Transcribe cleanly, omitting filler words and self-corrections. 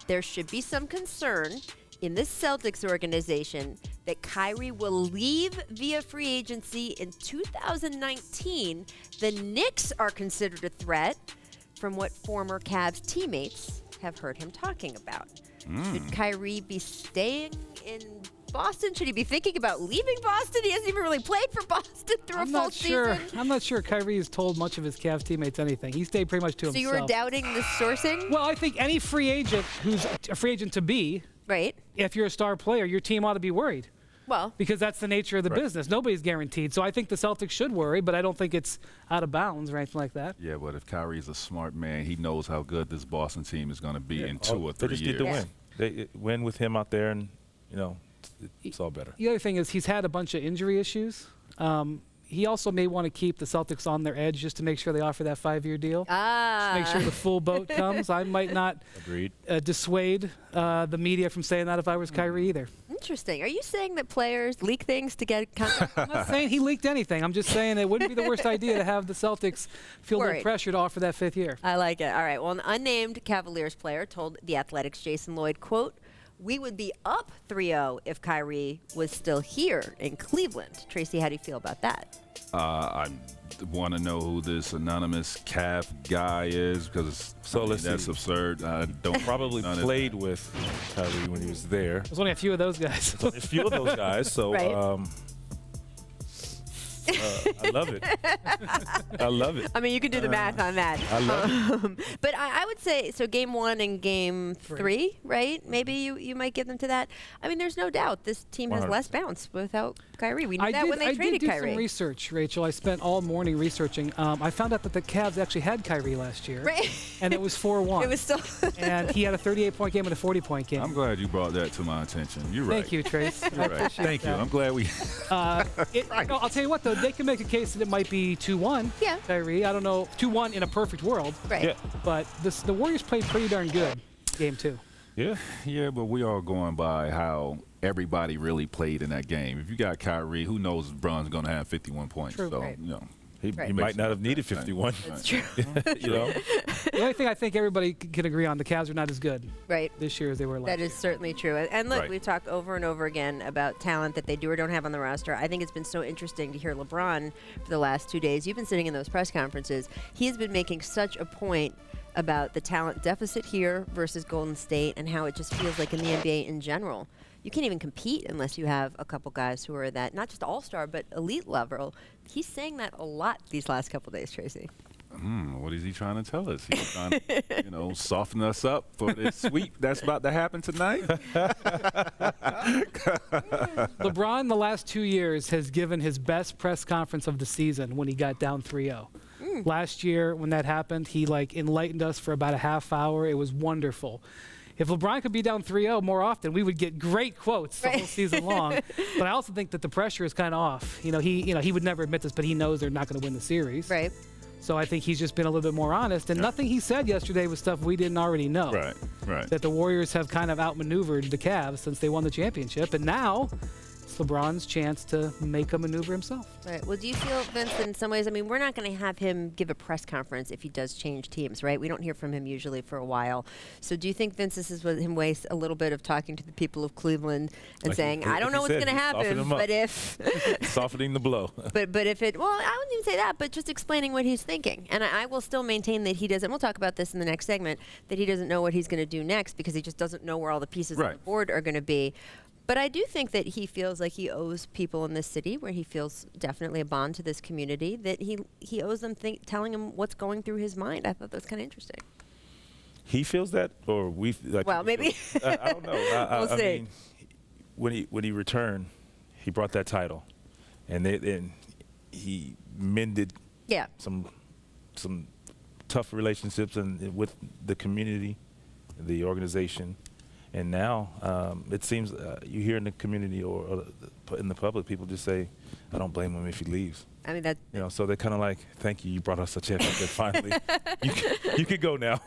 there should be some concern in the Celtics organization that Kyrie will leave via free agency in 2019. The Knicks are considered a threat from what former Cavs teammates have heard him talking about. Should Kyrie be staying in Boston? Should he be thinking about leaving Boston? He hasn't even really played for Boston through a full season. I'm not sure Kyrie has told much of his Cavs teammates anything. He stayed pretty much to himself. So you were doubting the sourcing? Well, I think any free agent who's a free agent to be, right, if you're a star player, your team ought to be worried. Well, because that's the nature of the business. Nobody's guaranteed. So I think the Celtics should worry, but I don't think it's out of bounds or anything like that. Yeah, but if Kyrie's a smart man, he knows how good this Boston team is going to be in 2 or 3 years. They just get the win. They win with him out there, and, you know, it's all better. The other thing is he's had a bunch of injury issues. He also may want to keep the Celtics on their edge just to make sure they offer that 5-year deal. Just make sure the full boat comes. I might not dissuade the media from saying that if I was Kyrie either. Interesting. Are you saying that players leak things to get contracts? I'm not saying he leaked anything. I'm just saying it wouldn't be the worst idea to have the Celtics feel the pressure to offer that 5th year. I like it. All right. Well, an unnamed Cavaliers player told The Athletic's Jason Lloyd, quote, "We would be up 3-0 if Kyrie was still here in Cleveland." Tracy, how do you feel about that? I want to know who this anonymous Cav guy is because that's absurd. I don't probably played with Kyrie when he was there. There's only a few of those guys. A few of those guys. So I love it. I love it. I mean, you can do the math on that. I love it. But I would say, so game 1 and game 3, right? Maybe you might give them to that. I mean, there's no doubt this team has less bounce without Kyrie. We knew that when they traded Kyrie. I did do some research, Rachel. I spent all morning researching. I found out that the Cavs actually had Kyrie last year. Right. And it was 4-1. It was still. And he had a 38-point game and a 40-point game. I'm glad you brought that to my attention. You're right. Thank you, Trace. Thank you. I'm glad we. I'll tell you what, though. They can make a case that it might be 2-1. Yeah. Kyrie. I don't know. 2-1 in a perfect world. Right. Yeah. But the Warriors played pretty darn good game 2. Yeah. Yeah, but we are going by how everybody really played in that game. If you got Kyrie, who knows if Bron's going to have 51 points. True. So, Right. you know. He might not have needed 51. That's true. You know? The only thing I think everybody can agree on, the Cavs are not as good this year as they were last year. That is certainly true. And look, we've talked over and over again about talent that they do or don't have on the roster. I think it's been so interesting to hear LeBron for the last 2 days. You've been sitting in those press conferences. He has been making such a point about the talent deficit here versus Golden State and how it just feels like in the NBA in general, you can't even compete unless you have a couple guys who are that, not just all-star, but elite level. He's saying that a lot these last couple days, Tracy. What is he trying to tell us? He's trying to, soften us up for this sweep that's about to happen tonight? LeBron, the last 2 years, has given his best press conference of the season when he got down 3-0. Last year, when that happened, he enlightened us for about a half hour. It was wonderful. If LeBron could be down 3-0 more often, we would get great quotes the whole season long. But I also think that the pressure is kind of off. He would never admit this, but he knows they're not going to win the series. Right. So I think he's just been a little bit more honest. And nothing he said yesterday was stuff we didn't already know. Right. That the Warriors have kind of outmaneuvered the Cavs since they won the championship. And now it's LeBron's chance to make a maneuver himself. Right. Well, do you feel, Vince, in some ways, I mean, we're not going to have him give a press conference if he does change teams, right? We don't hear from him usually for a while. So do you think, Vince, this is him waste a little bit of talking to the people of Cleveland and saying, I don't know what's going to happen, but if... Softening the blow. But if it... Well, I wouldn't even say that, but just explaining what he's thinking. And I will still maintain that he doesn't... We'll talk about this in the next segment, that he doesn't know what he's going to do next because he just doesn't know where all the pieces on the board are going to be. But I do think that he feels like he owes people in this city, where he feels definitely a bond to this community, that he owes them telling him what's going through his mind. I thought that was kind of interesting. He feels that, or we? Well, maybe. I don't know. We'll see. I mean, when he returned, he brought that title, and he mended some tough relationships and with the community, the organization. And now it seems you hear in the community or in the public, people just say, I don't blame him if he leaves. I mean, that. So they're kind of like, thank you, you brought us a championship finally. You could go now.